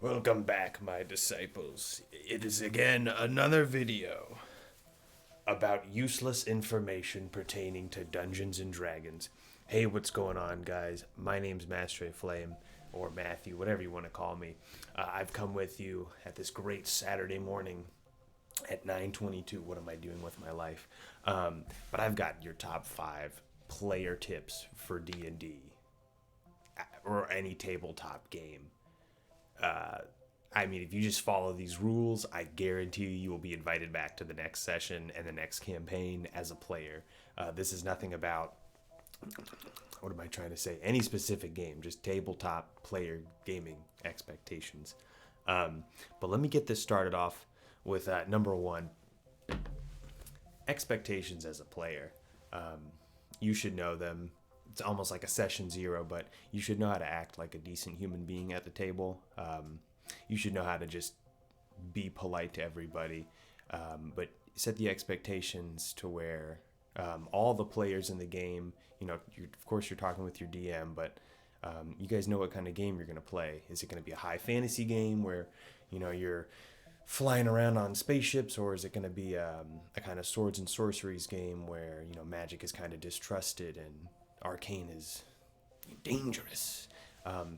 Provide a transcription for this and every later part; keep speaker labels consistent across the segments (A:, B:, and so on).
A: Welcome back, my disciples. It is again another video about useless information pertaining to Dungeons and Dragons. Hey, what's going on, guys? My name's Master Flame, or Matthew, whatever you want to call me. I've come with you at this great Saturday morning at 9:22. What am I doing with my life? But I've got your top 5 player tips for D&D or any tabletop game. I mean, if you just follow these rules, I guarantee you will be invited back to the next session and the next campaign as a player. This is nothing about, what am I trying to say? Any specific game, just tabletop player gaming expectations. But let me get this started off with number 1, expectations as a player. You should know them. It's almost like a session 0, but you should know how to act like a decent human being at the table. You should know how to just be polite to everybody, but set the expectations to where all the players in the game, of course you're talking with your DM, but you guys know what kind of game you're going to play. Is it going to be a high fantasy game where, you're flying around on spaceships, or is it going to be a kind of swords and sorceries game where, magic is kind of distrusted and arcane is dangerous?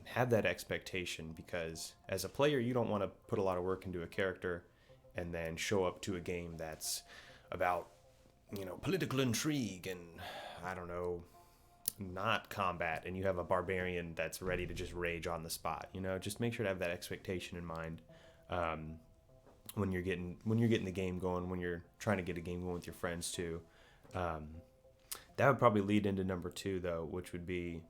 A: Have that expectation, because as a player you don't want to put a lot of work into a character and then show up to a game that's about political intrigue and I don't know, not combat, and you have a barbarian that's ready to just rage on the spot. Just make sure to have that expectation in mind when you're getting the game going, when you're trying to get a game going with your friends too. That would probably lead into number 2 though, which would be,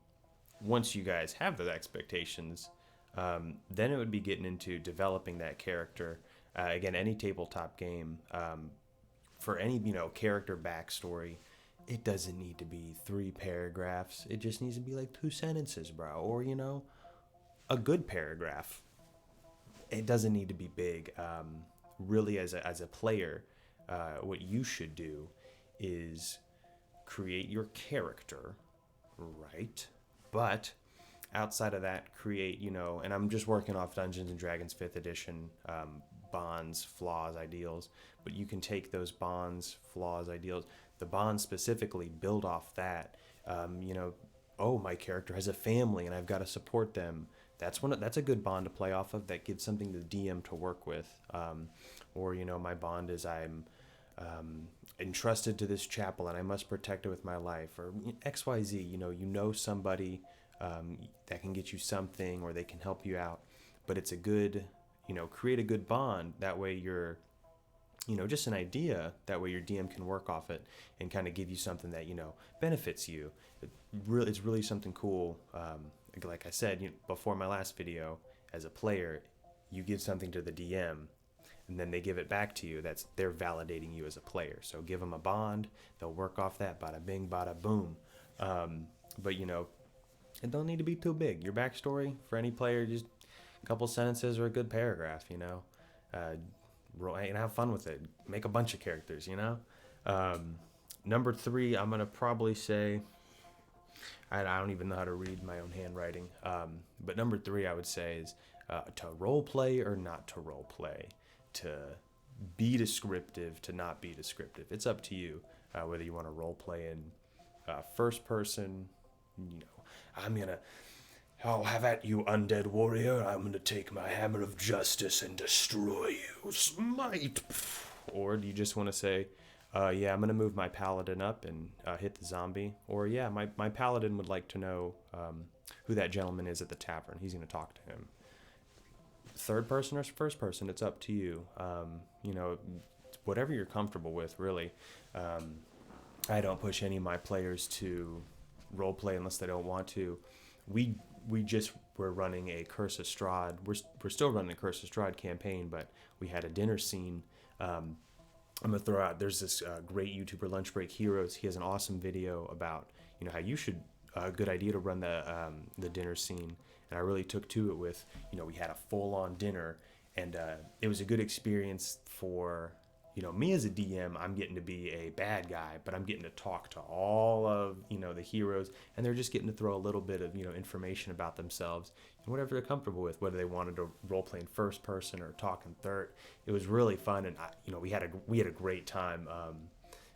A: once you guys have the expectations, then it would be getting into developing that character. Again, any tabletop game, for any character backstory, it doesn't need to be 3 paragraphs. It just needs to be like 2 sentences, bro, or a good paragraph. It doesn't need to be big. Really, as a player, what you should do is create your character, right? But outside of that, create, and I'm just working off Dungeons and Dragons 5th edition, bonds, flaws, ideals, but you can take those bonds, flaws, ideals, the bonds specifically, build off that. Oh, my character has a family and I've got to support them. That's a good bond to play off of. That gives something to the DM to work with. Or my bond is I'm entrusted to this chapel and I must protect it with my life, or XYZ. Somebody that can get you something, or they can help you out. But it's a good, create a good bond. That way you're, just an idea. That way your DM can work off it and kind of give you something that, benefits you. It's really something cool. Like I said before my last video, as a player, you give something to the DM, and then they give it back to you. They're validating you as a player. So give them a bond, they'll work off that. Bada bing, bada boom. But it don't need to be too big. Your backstory for any player, just a couple sentences or a good paragraph. And have fun with it. Make a bunch of characters. Number 3, I'm gonna probably say, I don't even know how to read my own handwriting. But number 3, I would say, is to role play or not to role play. To be descriptive, to not be descriptive. It's up to you whether you want to role play in first person. I'll have at you, undead warrior. I'm gonna take my hammer of justice and destroy you. Smite. Or do you just want to say, yeah, I'm gonna move my paladin up and hit the zombie. Or yeah, my paladin would like to know who that gentleman is at the tavern. He's gonna talk to him. Third person or first person, it's up to you. Whatever you're comfortable with, really. I don't push any of my players to role play unless they don't want to. We're running a Curse of Strahd. We're still running a Curse of Strahd campaign, but we had a dinner scene. I'm gonna throw out. There's this great YouTuber, Lunch Break Heroes. He has an awesome video about how you should. A good idea to run the dinner scene. And I really took to it with, we had a full-on dinner, and it was a good experience for, me as a DM, I'm getting to be a bad guy, but I'm getting to talk to all of, the heroes, and they're just getting to throw a little bit of, information about themselves and whatever they're comfortable with, whether they wanted to role play in first person or talk in third. It was really fun, and we had a great time.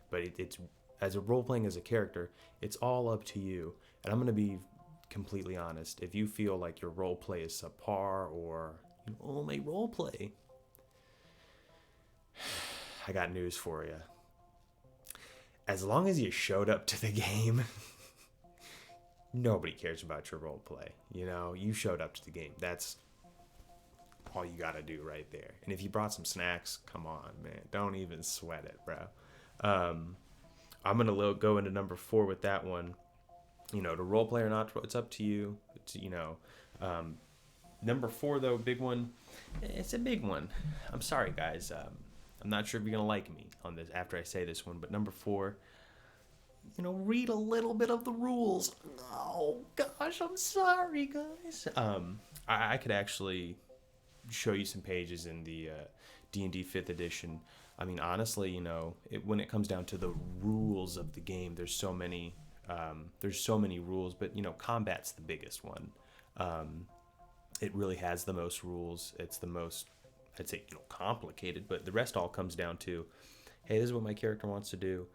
A: But it's as a role playing as a character, it's all up to you. And I'm gonna be completely honest. If you feel like your role play is subpar or only role play, I got news for you. As long as you showed up to the game, nobody cares about your role play. You showed up to the game. That's all you got to do right there. And if you brought some snacks, come on, man. Don't even sweat it, bro. I'm going to go into number 4 with that one. To role play or not, it's up to you. It's, number 4, though, big one. It's a big one. I'm sorry, guys. I'm not sure if you're going to like me on this after I say this one, but number 4, read a little bit of the rules. Oh, gosh, I'm sorry, guys. I could actually show you some pages in the D&D 5th edition. I mean, honestly, when it comes down to the rules of the game, there's so many rules, but, combat's the biggest one. It really has the most rules. It's the most, I'd say, complicated, but the rest all comes down to, hey, this is what my character wants to do.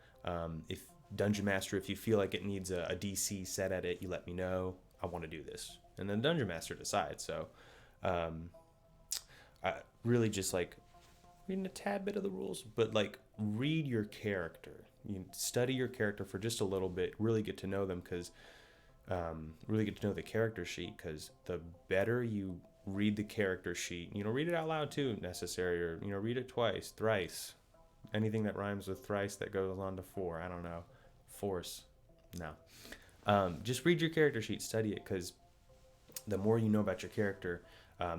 A: If Dungeon Master, if you feel like it needs a DC set at it, you let me know. I want to do this. And then Dungeon Master decides. So, I really just reading a tad bit of the rules, but read your character. Study your character for just a little bit. Really get to know them, because really get to know the character sheet. Because the better you read the character sheet, read it out loud too, necessary, or read it twice, thrice, anything that rhymes with thrice that goes on to 4. I don't know, force, no. Just read your character sheet, study it, because the more you know about your character,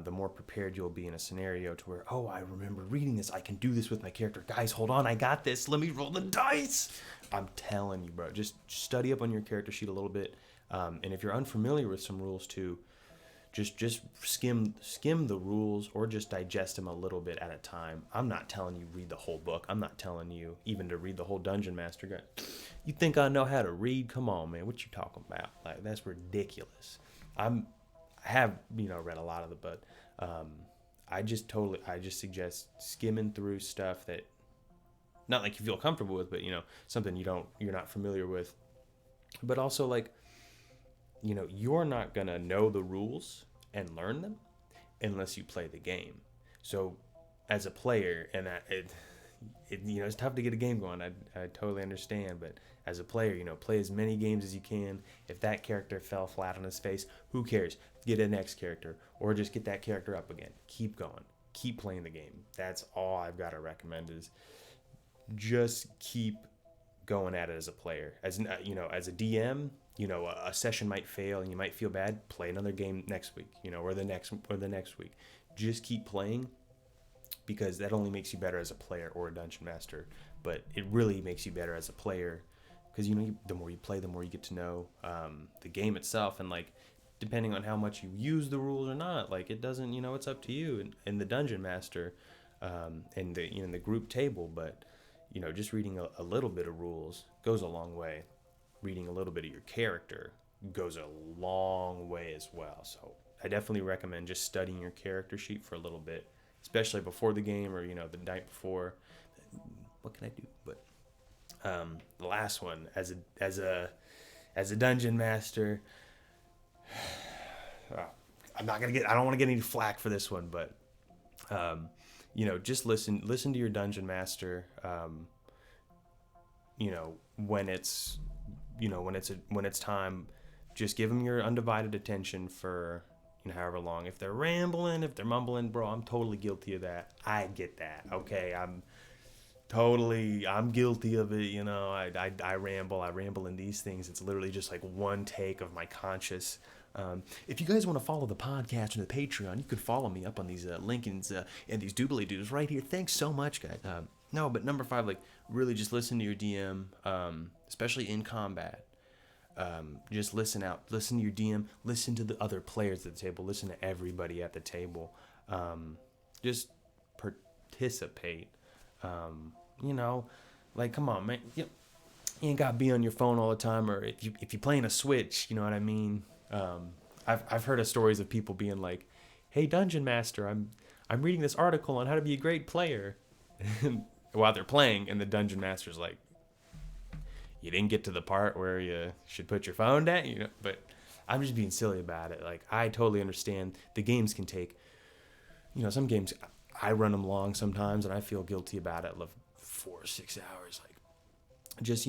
A: the more prepared you'll be in a scenario to where, oh, I remember reading this. I can do this with my character. Guys, hold on. I got this. Let me roll the dice. I'm telling you, bro. Just study up on your character sheet a little bit. And if you're unfamiliar with some rules too, just skim the rules, or just digest them a little bit at a time. I'm not telling you read the whole book. I'm not telling you even to read the whole Dungeon Master guide. You think I know how to read? Come on, man. What you talking about? That's ridiculous. I have read a lot of it, but I just suggest skimming through stuff that, not you feel comfortable with, but something you're not familiar with, but also you're not gonna know the rules and learn them unless you play the game. So as a player, and it's tough to get a game going. I totally understand, but as a player, play as many games as you can. If that character fell flat on his face, who cares? Get a next character, or just get that character up again. Keep going. Keep playing the game. That's all I've got to recommend, is just keep going at it as a player. As as a DM, a session might fail and you might feel bad. Play another game next week, or the next week. Just keep playing, because that only makes you better as a player or a Dungeon Master. But it really makes you better as a player, because the more you play, the more you get to know the game itself, and depending on how much you use the rules or not, it doesn't, it's up to you and the Dungeon Master and the in the group table. But just reading a little bit of rules goes a long way. Reading a little bit of your character goes a long way as well. So I definitely recommend just studying your character sheet for a little bit, especially before the game, or the night before. What can I do? But the last one, as a Dungeon Master, I don't want to get any flack for this one, but just listen to your Dungeon Master. When it's time, just give them your undivided attention for however long. If they're rambling, if they're mumbling, bro, I'm totally guilty of that. I get that. Okay, I'm guilty of it. I ramble in these things. It's literally just one take of my conscious. If you guys want to follow the podcast and the Patreon, you can follow me up on these Lincolns and these doobly doos right here. Thanks so much, guys. No, but number 5, really just listen to your DM, especially in combat. Just listen to your DM, listen to the other players at the table, listen to everybody at the table. Just participate. You know, like, come on, man. You ain't got to be on your phone all the time, or if you're playing a Switch, you know what I mean. I've heard of stories of people being like, "Hey, Dungeon Master, I'm reading this article on how to be a great player," while they're playing, and the Dungeon Master's like, "You didn't get to the part where you should put your phone down," you know. But I'm just being silly about it. Like, I totally understand the games can take, some games I run them long sometimes, and I feel guilty about it. Like 4 or 6 hours, like, just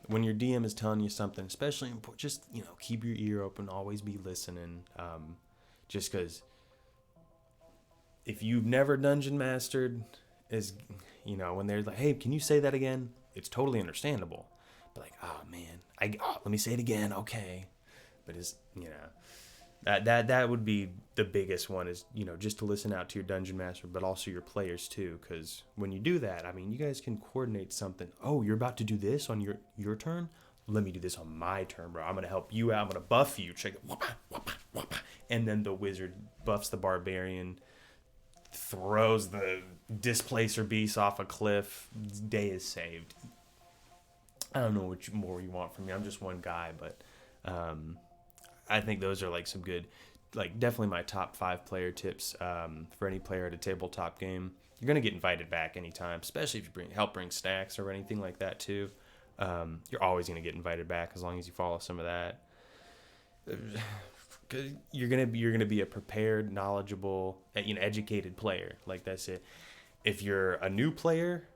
A: when your DM is telling you something, especially important, just keep your ear open, always be listening. Just because if you've never dungeon mastered, is when they're like, "Hey, can you say that again?" It's totally understandable. But like, "Oh man, let me say it again." Okay, but it's that would be the biggest one, is just to listen out to your dungeon master, but also your players too, because when you do that, I mean, you guys can coordinate something. Oh, you're about to do this on your turn, let me do this on my turn, bro. I'm gonna help you out, I'm gonna buff you, check it, and then the wizard buffs the barbarian, throws the displacer beast off a cliff, day is saved. I don't know what more you want from me, I'm just one guy, but I think those are like some good, like definitely my top 5 player tips for any player at a tabletop game. You're gonna get invited back anytime, especially if you help bring stacks or anything like that too. You're always gonna get invited back as long as you follow some of that. Cause you're gonna be a prepared, knowledgeable, educated player. Like, that's it. If you're a new player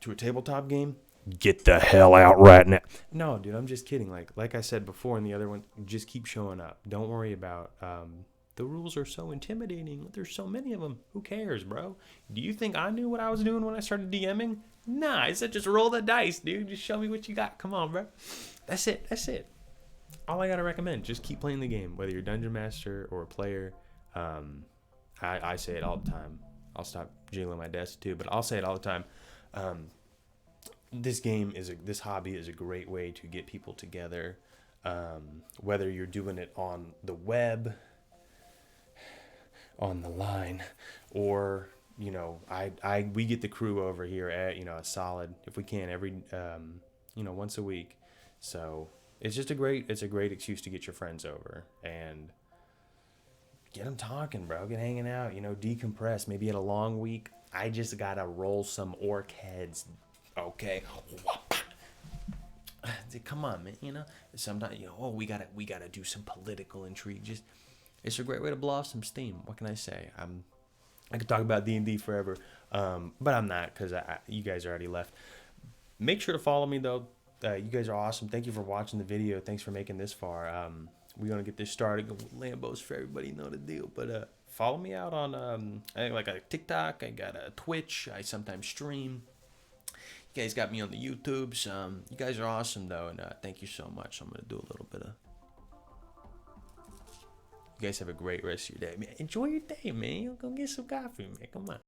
A: to a tabletop game, get the hell out right now. No, dude, I'm just kidding. Like I said before in the other one, just keep showing up. Don't worry about the rules are so intimidating. There's so many of them. Who cares, bro? Do you think I knew what I was doing when I started DMing? Nah, I said just roll the dice, dude. Just show me what you got. Come on, bro. That's it. All I gotta recommend, just keep playing the game, whether you're dungeon master or a player. I say it all the time. I'll stop jiggling my desk too, but I'll say it all the time. This hobby is a great way to get people together, whether you're doing it on the web, on the line, or we get the crew over here at a solid, if we can, every once a week. So it's a great excuse to get your friends over and get them talking, bro. Get hanging out, decompress. Maybe had a long week. I just gotta roll some orc heads. Okay. Come on, man. Sometimes we gotta do some political intrigue. Just, it's a great way to blow off some steam. What can I say? I could talk about D&D forever, but I'm not, because you guys already left. Make sure to follow me though. You guys are awesome. Thank you for watching the video. Thanks for making this far. We're gonna get this started with Lambos for everybody, know the deal. But follow me out on I got a TikTok. I got a Twitch. I sometimes stream. You guys got me on the YouTubes. You guys are awesome though, and thank you so much. I'm gonna do a little bit of. You guys have a great rest of your day, man. Enjoy your day, man. Go get some coffee, man. Come on.